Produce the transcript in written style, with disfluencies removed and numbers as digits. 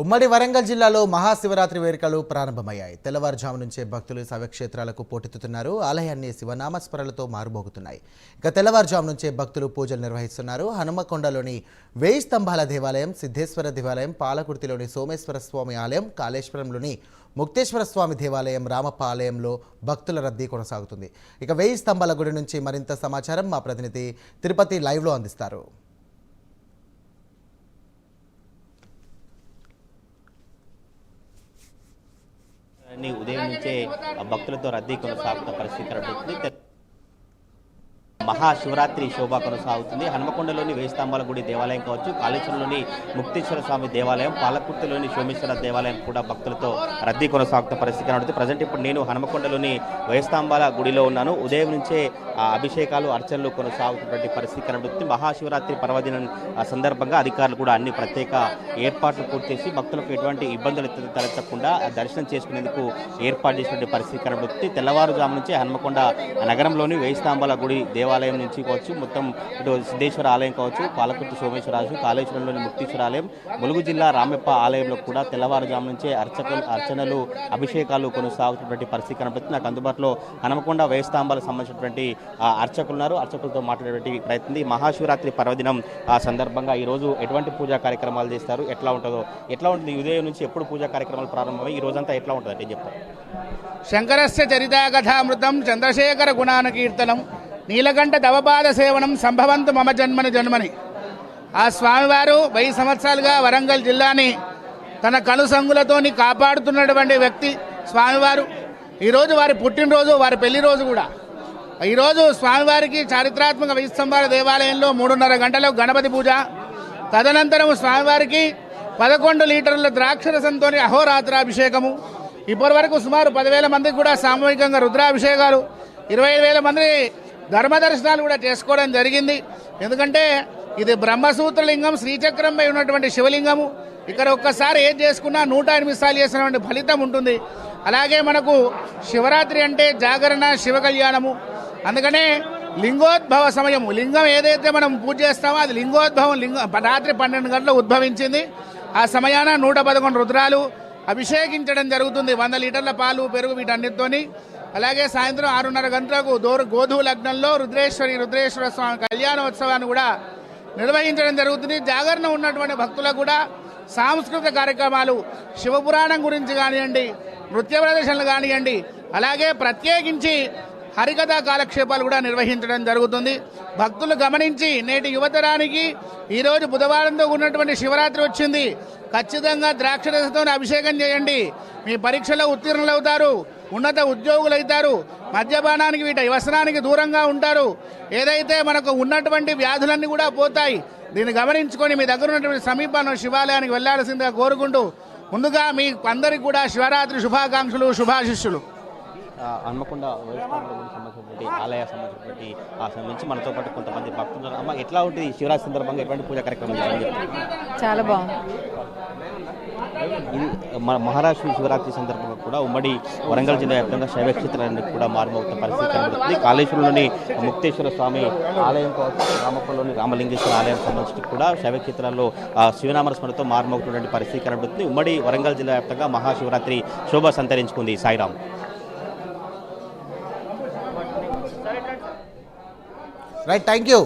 ఉమ్మడి వరంగల్ జిల్లాలో మహాశివరాత్రి వేడుకలు ప్రారంభమయ్యాయి. తెల్లవారుజాము నుంచే భక్తులు శైవక్షేత్రాలకు పోటెత్తుతున్నారు. ఆలయాన్ని శివనామస్మరణలతో మారుమోగుతున్నాయి. ఇక తెల్లవారుజాము నుంచే భక్తులు పూజలు నిర్వహిస్తున్నారు. హనుమకొండలోని 1000 స్తంభాల దేవాలయం, సిద్ధేశ్వర దేవాలయం, పాలకుర్తిలోని సోమేశ్వర స్వామి ఆలయం, కాళేశ్వరంలోని ముక్తేశ్వర స్వామి దేవాలయం, రామప్ప ఆలయంలో భక్తుల రద్దీ కొనసాగుతుంది. ఇక 1000 స్తంభాల గుడి నుంచి మరింత సమాచారం మా ప్రతినిధి తిరుపతి లైవ్లో అందిస్తారు. ఉదయం నుంచే భక్తులతో రద్దీ కొనసాగుతున్న పరిస్థితి కనబడుతుంది. మహాశివరాత్రి శోభ కొనసాగుతుంది. హనుమకొండలోని 1000 స్తంభాల గుడి దేవాలయం కావచ్చు, కాళేశ్వరంలోని ముక్తేశ్వర స్వామి దేవాలయం, పాలకుర్తిలోని సోమేశ్వర దేవాలయం కూడా భక్తులతో రద్దీ కొనసాగుతున్న పరిస్థితి కనబడుతుంది. ప్రజెంట్ ఇప్పుడు నేను హనుమకొండలోని 1000 స్తంభాల గుడిలో ఉన్నాను. ఉదయం నుంచే అభిషేకాలు, అర్చనలు కొనసాగుతున్నటువంటి పరిస్థితి కనబడుతుంది. మహాశివరాత్రి పర్వదినం సందర్భంగా అధికారులు కూడా అన్ని ప్రత్యేక ఏర్పాట్లు పూర్తి చేసి భక్తులకు ఎటువంటి ఇబ్బందులు తలెత్తకుండా దర్శనం చేసుకునేందుకు ఏర్పాటు చేసినటువంటి పరిస్థితి కనబడుతుంది. తెల్లవారుజాము నుంచి హనుమకొండ నగరంలోని 1000 స్తంభాల గుడి దేవాలయం నుంచి కావచ్చు, మొత్తం ఇటు సిద్ధేశ్వర ఆలయం కావచ్చు, పాలకుర్తి సోమేశ్వర ఆలయం, కాళేశ్వరంలోని ముక్తేశ్వర ఆలయం, ములుగు జిల్లా రామప్ప ఆలయంలో కూడా తెల్లవారుజాము నుంచే అర్చనలు, అభిషేకాలు కొనసాగుతున్నటువంటి పరిస్థితి కనబడుతుంది. నాకు అందుబాటులో హనుమకొండ 1000 స్తంభాలకు సంబంధించినటువంటి అర్చకులు ఉన్నారు. అర్చకులతో మాట్లాడేటువంటి ప్రయత్నం. మహాశివరాత్రి పర్వదినం సందర్భంగా ఈరోజు ఎటువంటి పూజా కార్యక్రమాలు చేస్తారు, ఎట్లా ఉంటుంది ఉదయం నుంచి ఎప్పుడు పూజా కార్యక్రమాలు ప్రారంభమై ఈ రోజంతా ఎట్లా ఉంటుంది అంటే చెప్తారు. శంకరస్య చరితాకథామృతం చంద్రశేఖర గుణాన కీర్తనం నీలకంఠ దవపాద సేవనం సంభవంతు మమ జన్మని. ఆ స్వామివారు 1000 సంవత్సరాలుగా వరంగల్ జిల్లాని తన కనుసంగులతోని కాపాడుతున్నటువంటి వ్యక్తి స్వామివారు. ఈరోజు వారి పుట్టినరోజు, వారి పెళ్లి రోజు కూడా. ఈరోజు స్వామివారికి చారిత్రాత్మక 1000 స్తంభాల దేవాలయంలో 3:30 గంటలకు గణపతి పూజ, తదనంతరం స్వామివారికి 11 లీటర్ల ద్రాక్షరసంతో అహోరాత్రాభిషేకము. ఇప్పటి వరకు సుమారు 10,000 మందికి కూడా సామూహికంగా రుద్రాభిషేకాలు, 25,000 మంది ధర్మదర్శనాలు కూడా చేసుకోవడం జరిగింది. ఎందుకంటే ఇది బ్రహ్మసూత్రలింగం, శ్రీచక్రంపై ఉన్నటువంటి శివలింగము. ఇక్కడ ఒక్కసారి ఏం చేసుకున్నా 108 సార్లు చేసినటువంటి ఫలితం ఉంటుంది. అలాగే మనకు శివరాత్రి అంటే జాగరణ, శివ కళ్యాణము. అందుకనే లింగోద్భవ సమయము, లింగం ఏదైతే మనం పూజ చేస్తామో అది లింగోద్భవం. రాత్రి 12 గంటలకు ఉద్భవించింది. ఆ సమయాన 111 రుద్రాలు అభిషేకించడం జరుగుతుంది. 100 లీటర్ల పాలు, పెరుగు వీటన్నిటితోని. అలాగే సాయంత్రం 6:30 గంటలకు గోధు లగ్నంలో రుద్రేశ్వర స్వామి కళ్యాణోత్సవాన్ని కూడా నిర్వహించడం జరుగుతుంది. జాగరణ ఉన్నటువంటి భక్తులకు కూడా సాంస్కృతిక కార్యక్రమాలు, శివపురాణం గురించి కానివ్వండి, నృత్య ప్రదర్శనలు కానివ్వండి, అలాగే ప్రత్యేకించి హరికథా కాలక్షేపాలు కూడా నిర్వహించడం జరుగుతుంది. భక్తులు గమనించి నేటి యువతరానికి ఈరోజు బుధవారంతో ఉన్నటువంటి శివరాత్రి వచ్చింది. ఖచ్చితంగా ద్రాక్షరసంతో అభిషేకం చేయండి. మీ పరీక్షలో ఉత్తీర్ణులవుతారు, ఉన్నత ఉద్యోగులు అవుతారు, మద్యపానానికి వీటి వ్యసనానికి దూరంగా ఉంటారు. ఏదైతే మనకు ఉన్నటువంటి వ్యాధులన్నీ కూడా పోతాయి. దీన్ని గమనించుకొని మీ దగ్గర ఉన్నటువంటి సమీపంలో శివాలయానికి వెళ్లాల్సిందిగా కోరుకుంటూ ముందుగా మీ అందరికీ కూడా శివరాత్రి శుభాకాంక్షలు, శుభాశిష్యులు. హనుమకొండ సంబంధించినటువంటి ఆలయ సంబంధించి మనతో పాటు కొంతమంది భక్తులు. అమ్మ, ఎట్లా ఉంటుంది శివరాత్రి సందర్భంగా ఎటువంటి పూజా కార్యక్రమం? చాలా బాగుంది. ఇది మహారాష్ట్ర శివరాత్రి సందర్భంగా కూడా ఉమ్మడి వరంగల్ జిల్లా వ్యాప్తంగా శైవక్షేత్రాన్ని కూడా మారుమవుతున్న పరిస్థితి కనబడుతుంది. కాళేశ్వరంలోని ముక్తేశ్వర స్వామి ఆలయం కావచ్చు, రామప్పలోని రామలింగేశ్వర ఆలయం సంబంధించి కూడా శైవక్షేత్రాల్లో శివనామస్మరణతో మారుమవుతున్నటువంటి పరిస్థితి కనబడుతుంది. ఉమ్మడి వరంగల్ జిల్లా వ్యాప్తంగా మహాశివరాత్రి శోభ సంతరించుకుంది. సాయిరామ్. Right, thank you.